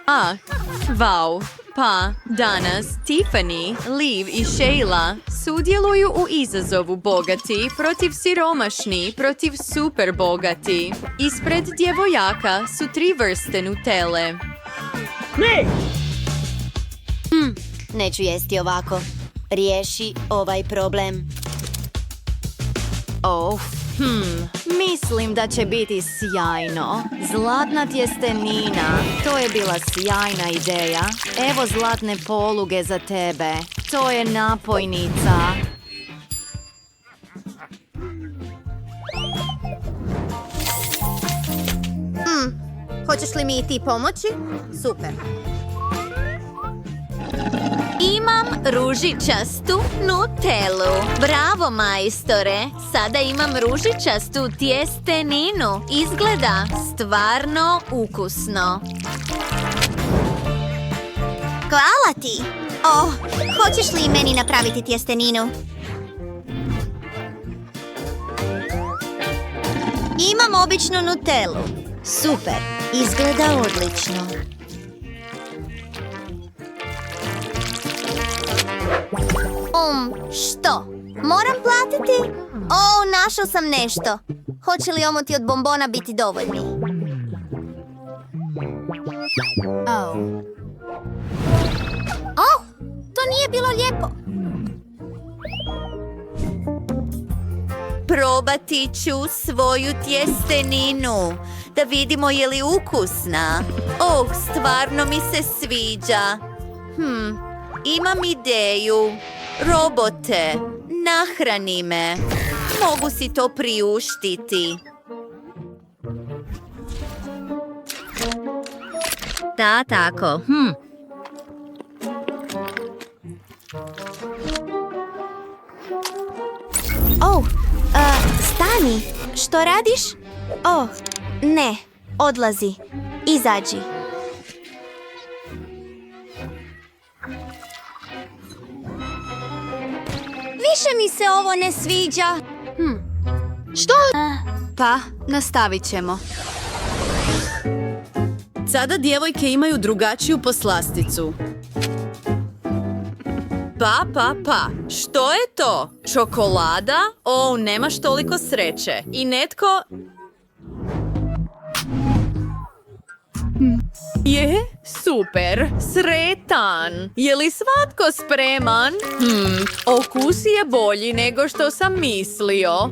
Wow. Pa, danas Tiffany, Liv i Sheila sudjeluju u izazovu bogati protiv siromašni protiv super bogati. Ispred djevojaka su 3 vrste Nutelle. Neću jesti ovako. Riješi ovaj problem. Mislim da će biti sjajno. Zlatna tjestenina. To je bila sjajna ideja. Evo zlatne poluge za tebe. To je napojnica. Hoćeš li mi i ti pomoći? Super. Imam ružičastu Nutellu. Bravo, majstore. Sada imam ružičastu tjesteninu. Izgleda stvarno ukusno. Hvala ti! Hoćeš li meni napraviti tjesteninu? Imam običnu Nutellu. Super, izgleda odlično. Što? Moram platiti? Našao sam nešto. Hoće li omoti od bombona biti dovoljni? To nije bilo lijepo. Probati ću svoju tjesteninu. Da vidimo je li ukusna. Stvarno mi se sviđa. Imam ideju. Robote, nahrani me. Mogu si to priuštiti. Da, tako. Stani. Što radiš? Ne. Odlazi. Izađi. Više mi se ovo ne sviđa. Što? Pa, nastavit ćemo. Sada djevojke imaju drugačiju poslasticu. Pa. Što je to? Čokolada? Nemaš toliko sreće. I netko... Je, super, sretan. Je li svatko spreman? Okus je bolji nego što sam mislio.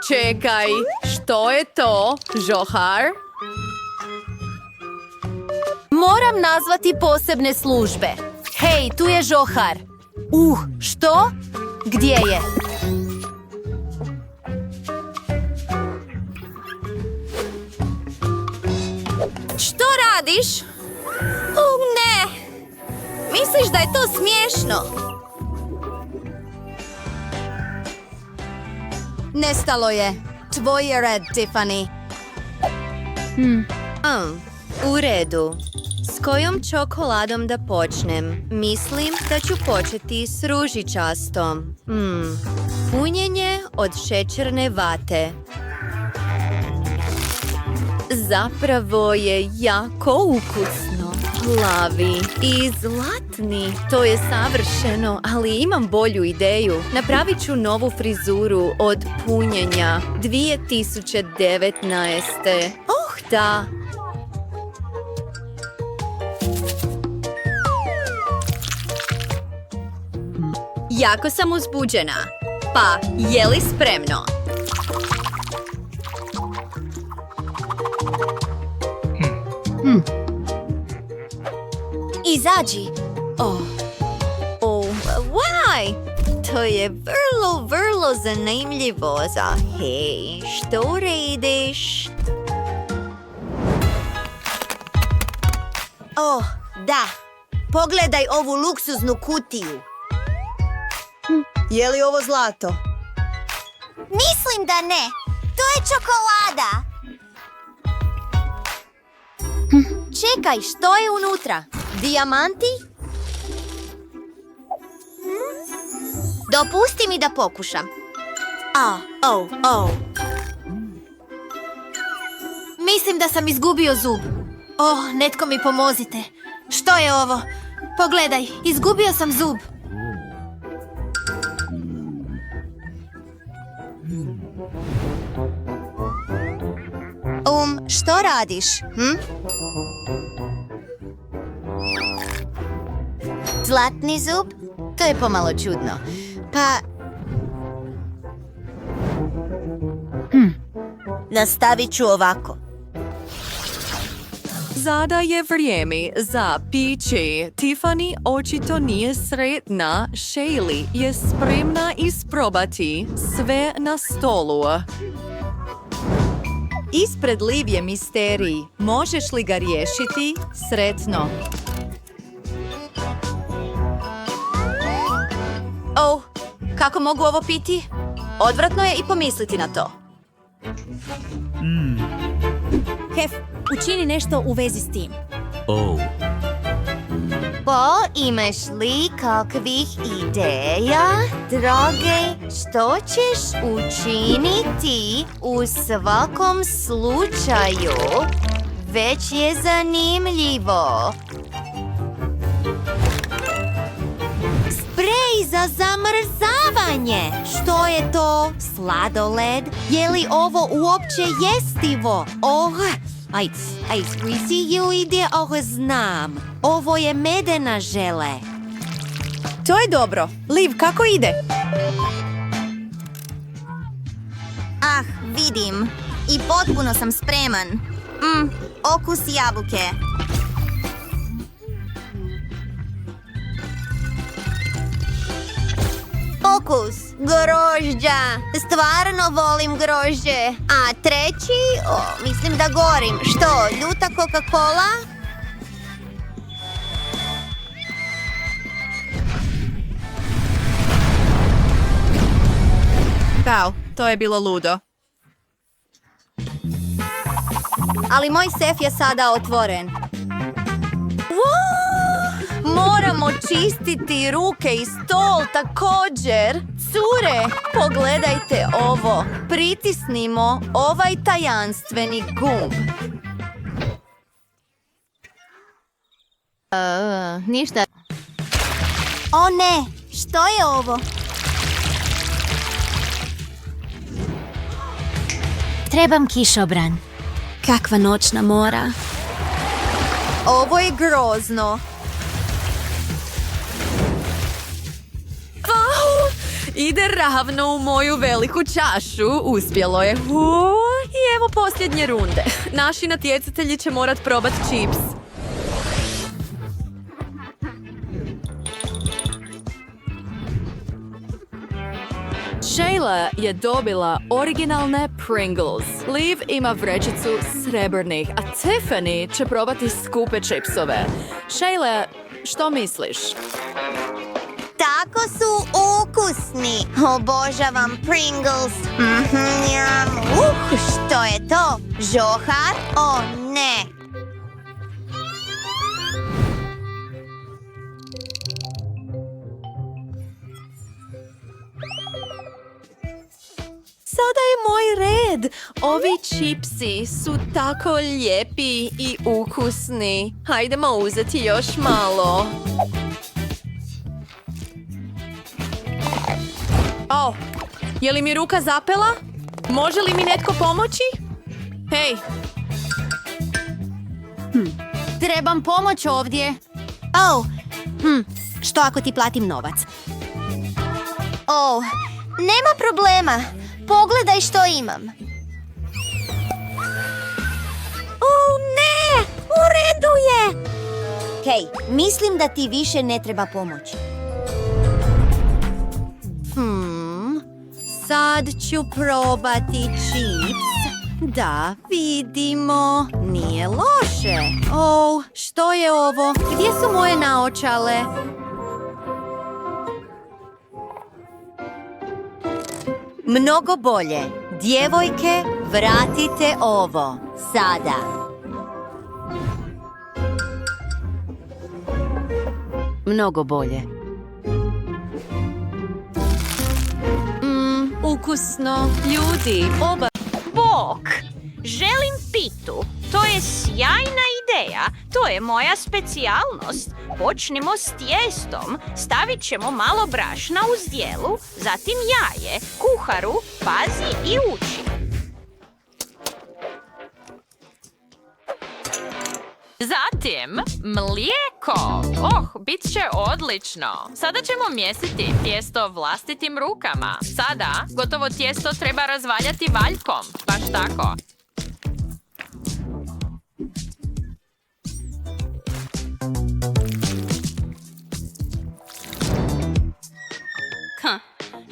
Čekaj, što je to? Žohar? Moram nazvati posebne službe. Hej, tu je žohar. Što? Gdje je? Što radiš? Ne! Misliš da je to smiješno? Nestalo je. Tvoj je red, Tiffany. U redu. S kojom čokoladom da počnem? Mislim da ću početi s ružičastom. Punjenje od šećerne vate. Zapravo je jako ukusno. Plavi i zlatni. To je savršeno, ali imam bolju ideju. Napravit ću novu frizuru od punjenja 2019. Da. Jako sam uzbuđena. Pa, je li spremno? Izađi. Why? To je vrlo zanimljivo za hej. Što radiš? Da. Pogledaj ovu luksuznu kutiju. Je li ovo zlato? Mislim da ne. To je čokolada. Čekaj, što je unutra? Dijamanti? Dopusti mi da pokušam. Mislim da sam izgubio zub. Netko mi pomozite. Što je ovo? Pogledaj, izgubio sam zub. Što radiš? Zlatni zub? To je pomalo čudno. Pa... Nastavit ću ovako. Sada je vrijeme za piće. Tiffany očito nije sretna. Shaylee je spremna isprobati sve na stolu. Ispred Liv je misterij. Možeš li ga riješiti? Sretno. Oh, kako mogu ovo piti? Odvratno je i pomisliti na to. Hef, učini nešto u vezi s tim. Imaš li kakvih ideja, droge, što ćeš učiniti u svakom slučaju? Već je zanimljivo. Sprej za zamrzavanje. Što je to? Sladoled? Je li ovo uopće jestivo? Znam. Ovo je medena žele. To je dobro. Liv, kako ide? Vidim. I potpuno sam spreman. Okus jabuke. Okus grožđa. Stvarno volim grožđe. A treći, mislim da gorim. Što, ljuta Coca-Cola? Kao, to je bilo ludo. Ali moj sef je sada otvoren. Moramo čistiti ruke i stol također. Cure, pogledajte ovo. Pritisnimo ovaj tajanstveni gumb. Ništa. O ne, što je ovo? Trebam kišobran. Kakva noćna mora. Ovo je grozno. Ide ravno u moju veliku čašu. Uspjelo je. I evo posljednje runde. Naši natjecatelji će morat probat čips. Shayla je dobila originalne Pringles. Liv ima vrećicu srebrnih, a Tiffany će probati skupe čipsove. Shayla, što misliš? Tako su ukusni. Obožavam Pringles. Što je to? Žohar? O ne. Sada je moj red. Ovi čipsi su tako lijepi i ukusni. Hajdemo uzeti još malo. Je li mi ruka zapela? Može li mi netko pomoći? Hej! Trebam pomoć ovdje. Što ako ti platim novac? Nema problema. Pogledaj što imam. Ne! U redu je! Hej, mislim da ti više ne treba pomoć. Sad ću probati čips. Da, vidimo. Nije loše. Što je ovo? Gdje su moje naočale? Mnogo bolje. Djevojke, vratite ovo. Sada. Mnogo bolje. Ukusno. Ljudi, oba... Bok! Želim pitu. To je sjajna ideja. To je moja specijalnost. Počnimo s tijestom. Stavit ćemo malo brašna u zdjelu, zatim jaje, kuharu, pazi i uči. Zatim, mlijeko. Bit će odlično. Sada ćemo mjesiti tijesto vlastitim rukama. Sada, gotovo tijesto treba razvaljati valjkom. Baš tako.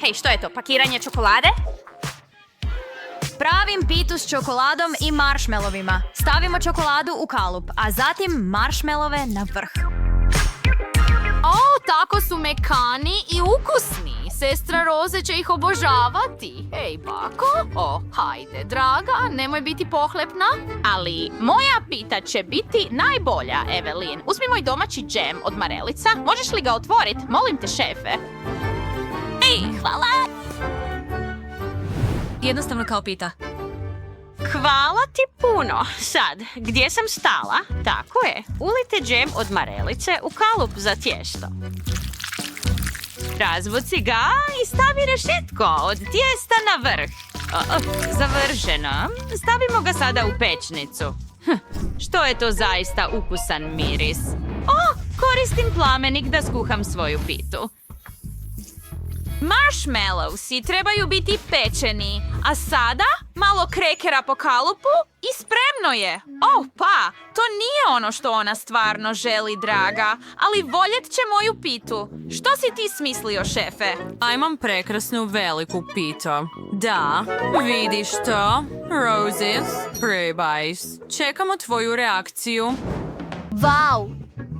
Hej, što je to? Pakiranje čokolade? Pravim pitu s čokoladom i marshmallowima. Stavimo čokoladu u kalup, a zatim marshmallove na vrh. Tako su mekani i ukusni. Sestra Roze će ih obožavati. Ej, bako. Hajde, draga, nemoj biti pohlepna. Ali moja pita će biti najbolja, Evelyn. Uzmi moj domaći džem od marelica. Možeš li ga otvoriti? Molim te, šefe. Ej, hvala. Jednostavno kao pita. Hvala ti puno. Sad, gdje sam stala? Tako je. Ulite džem od marelice u kalup za tijesto. Razvuci ga i stavi rešetko od tijesta na vrh. Završeno. Stavimo ga sada u pečnicu. Što je to zaista ukusan miris. Koristim plamenik da skuham svoju pitu. Marshmallowsi trebaju biti pečeni, a sada malo krekera po kalupu i spremno je. To nije ono što ona stvarno želi, draga, ali voljet će moju pitu. Što si ti smislio, šefe? Imam prekrasnu veliku pitu. Da, vidiš to? Roses, prebajs. Čekamo tvoju reakciju. Vau!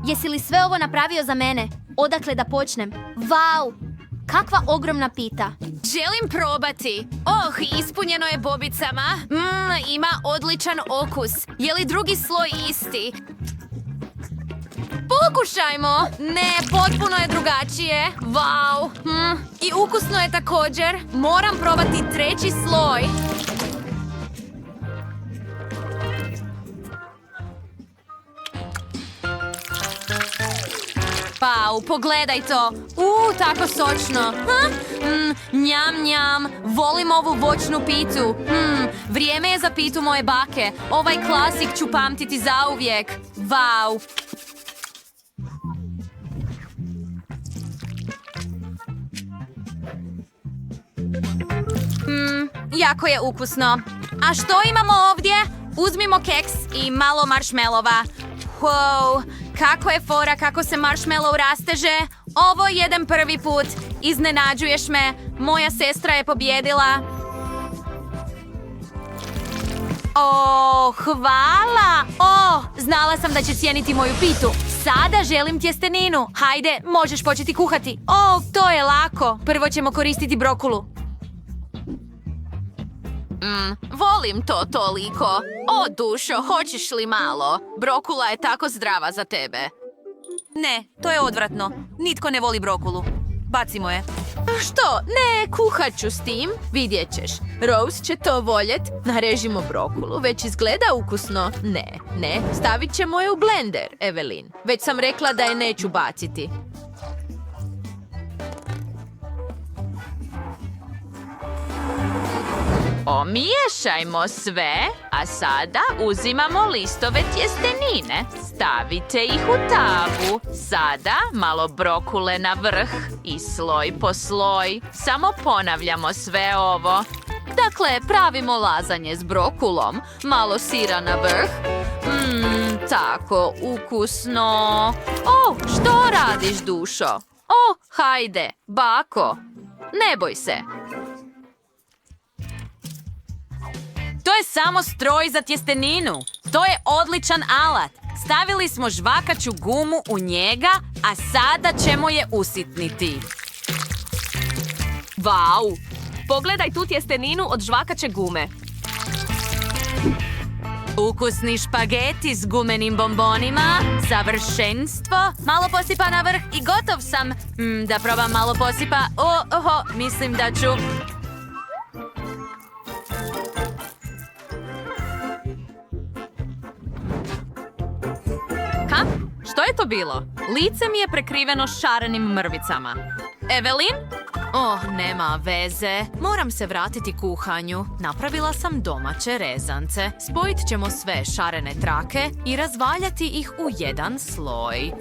Jesi li sve ovo napravio za mene? Odakle da počnem? Vau! Kakva ogromna pita. Želim probati. Ispunjeno je bobicama. Ima odličan okus. Je li drugi sloj isti? Pokušajmo. Ne, potpuno je drugačije. Vau. I ukusno je također. Moram probati treći sloj. Wow, pogledaj to. Tako sočno. Njam, njam. Volim ovu voćnu pitu. Vrijeme je za pitu moje bake. Ovaj klasik ću pamtiti zauvijek. Wow. Jako je ukusno. A što imamo ovdje? Uzmimo keks i malo marshmallova. Wow, kako je fora, kako se marshmallow rasteže. Ovo je jedan prvi put. Iznenađuješ me. Moja sestra je pobjedila. Hvala. Znala sam da će cijeniti moju pitu. Sada želim tjesteninu. Hajde, možeš početi kuhati. To je lako. Prvo ćemo koristiti brokulu. Volim to toliko. Dušo, hoćeš li malo? Brokula je tako zdrava za tebe. Ne, to je odvratno. Nitko ne voli brokulu. Bacimo je. Što? Ne, kuhat ću s tim. Vidjet ćeš. Rose će to voljet. Narežimo brokulu. Već izgleda ukusno. Ne. Stavit ćemo je u blender, Evelyn. Već sam rekla da je neću baciti. Omiješajmo sve, a sada uzimamo listove tjestenine. Stavite ih u tavu. Sada malo brokule na vrh i sloj po sloj. Samo ponavljamo sve ovo. Dakle, pravimo lazanje s brokulom. Malo sira na vrh. Tako ukusno. Što radiš, dušo? Hajde, bako. Ne boj se. To je samo stroj za tjesteninu. To je odličan alat. Stavili smo žvakaću gumu u njega, a sada ćemo je usitniti. Vau! Pogledaj tu tjesteninu od žvakaće gume. Ukusni špageti s gumenim bombonima. Savršenstvo. Malo posipa na vrh i gotov sam. Da probam malo posipa. Mislim da ću... je to bilo? Lice mi je prekriveno šarenim mrvicama. Evelin? Nema veze. Moram se vratiti kuhanju. Napravila sam domaće rezance. Spojit ćemo sve šarene trake i razvaljati ih u jedan sloj.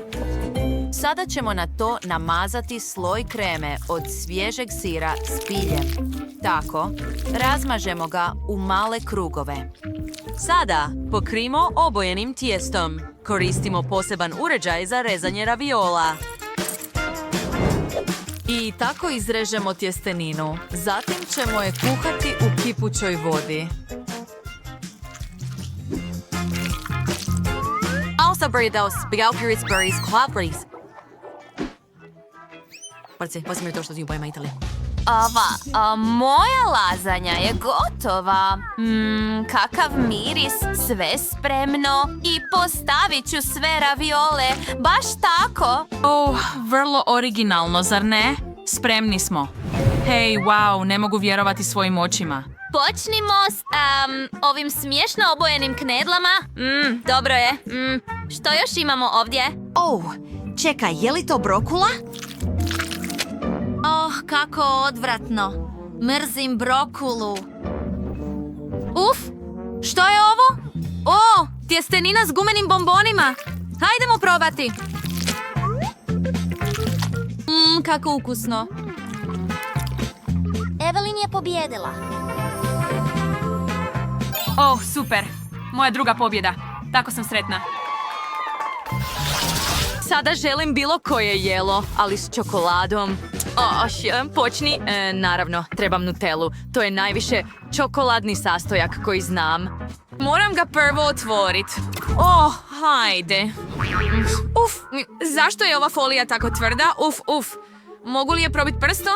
Sada ćemo na to namazati sloj kreme od svježeg sira s piljem. Tako, razmažemo ga u male krugove. Sada pokrijmo obojenim tijestom. Koristimo poseban uređaj za rezanje raviola. I tako izrežemo tjesteninu. Zatim ćemo je kuhati u kipućoj vodi. Also burritos, bigaupiris, burries, cloudberries. Pazim to što ti upajma Italije. Moja lazanja je gotova. Kakav miris, sve spremno. I postavit ću sve raviole, baš tako. Vrlo originalno, zar ne? Spremni smo. Hej, wow, ne mogu vjerovati svojim očima. Počnimo s ovim smiješno obojenim knedlama. Dobro je. Što još imamo ovdje? Čekaj, je li to brokula? Kako odvratno. Mrzim brokulu. Što je ovo? Tjestenina s gumenim bombonima. Hajdemo probati. Kako ukusno. Evelin je pobjedila. Super. Moja druga pobjeda. Tako sam sretna. Sada želim bilo koje jelo, ali s čokoladom. Počni. Naravno, trebam Nutellu. To je najviše čokoladni sastojak koji znam. Moram ga prvo otvoriti. Hajde. Zašto je ova folija tako tvrda? Mogu li je probiti prstom?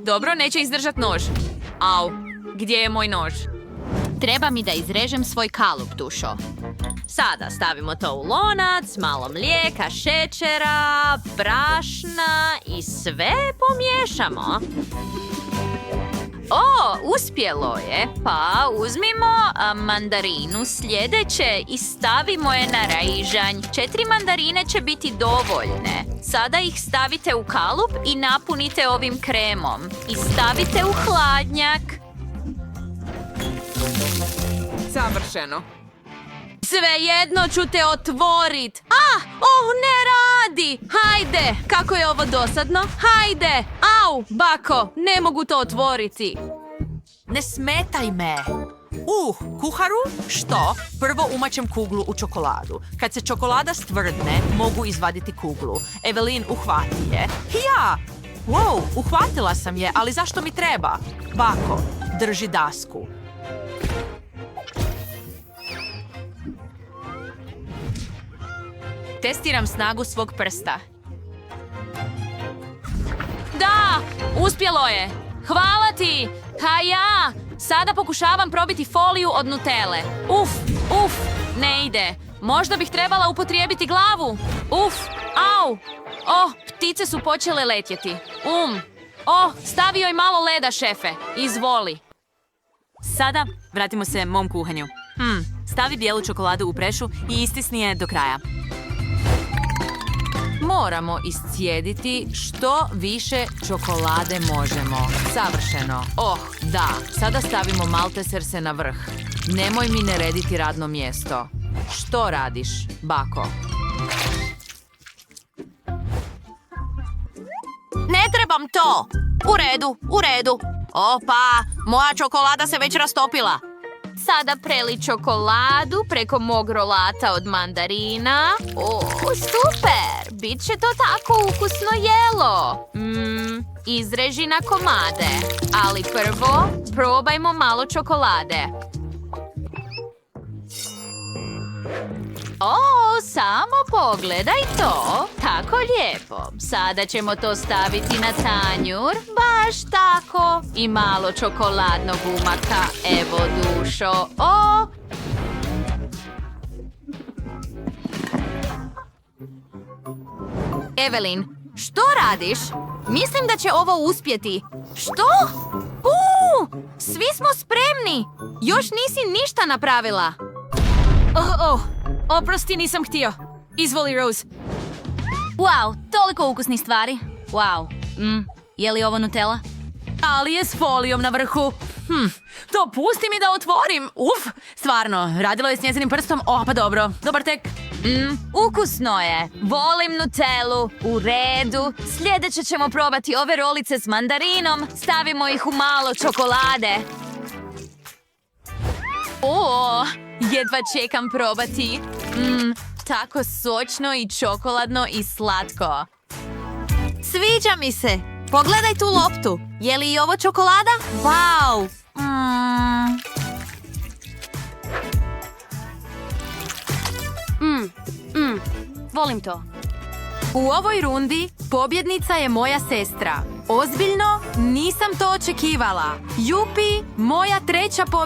Dobro, neće izdržat nož. Gdje je moj nož? Treba mi da izrežem svoj kalup, dušo. Sada stavimo to u lonac, malo mlijeka, šećera, brašna i sve pomiješamo. Uspjelo je. Pa uzmimo mandarinu sljedeće i stavimo je na raižanj. 4 mandarine će biti dovoljne. Sada ih stavite u kalup i napunite ovim kremom. I stavite u hladnjak. Savršeno. Svejedno ću te otvorit. Ne radi. Hajde, kako je ovo dosadno. Hajde. Bako, ne mogu to otvoriti. Ne smetaj me! Kuharu? Što? Prvo umačem kuglu u čokoladu. Kad se čokolada stvrdne, mogu izvaditi kuglu. Evelin, uhvati je. Ja! Uhvatila sam je, ali zašto mi treba? Bako, drži dasku. Testiram snagu svog prsta. Da, uspjelo je. Hvala ti. Sada pokušavam probiti foliju od Nutelle. Ne ide. Možda bih trebala upotrijebiti glavu. Ptice su počele letjeti. Stavi joj malo leda, šefe. Izvoli. Sada vratimo se mom kuhanju. Stavi bijelu čokoladu u prešu i istisni je do kraja. Moramo iscijediti što više čokolade možemo. Savršeno. Da. Sada stavimo malteserse na vrh. Nemoj mi nerediti radno mjesto. Što radiš, Bako? Ne trebam to. U redu. Moja čokolada se već rastopila. Sada preli čokoladu preko mog rolata od mandarina. Super! Bit će to tako ukusno jelo. Izreži na komade. Ali prvo probajmo malo čokolade. Samo pogledaj to. Tako lijepo. Sada ćemo to staviti na tanjur. Baš tako. I malo čokoladnog umaka. Evo, dušo. Evelin, što radiš? Mislim da će ovo uspjeti. Što? Svi smo spremni. Još nisi ništa napravila. Oprosti, nisam htio. Izvoli, Rose. Wow, toliko ukusnih stvari. Wow. Je li ovo Nutella? Ali je s folijom na vrhu. Dopusti mi da otvorim. Stvarno, radilo je s njezinim prstom. Pa dobro, dobar tek. Ukusno je. Volim Nutellu. U redu. Sljedeće ćemo probati ove rolice s mandarinom. Stavimo ih u malo čokolade. Jedva čekam probati. Tako sočno i čokoladno i slatko. Sviđa mi se. Pogledaj tu loptu. Je li i ovo čokolada? Wow. Volim to. U ovoj rundi pobjednica je moja sestra. Ozbiljno, nisam to očekivala. Jupi, moja treća pobjednica.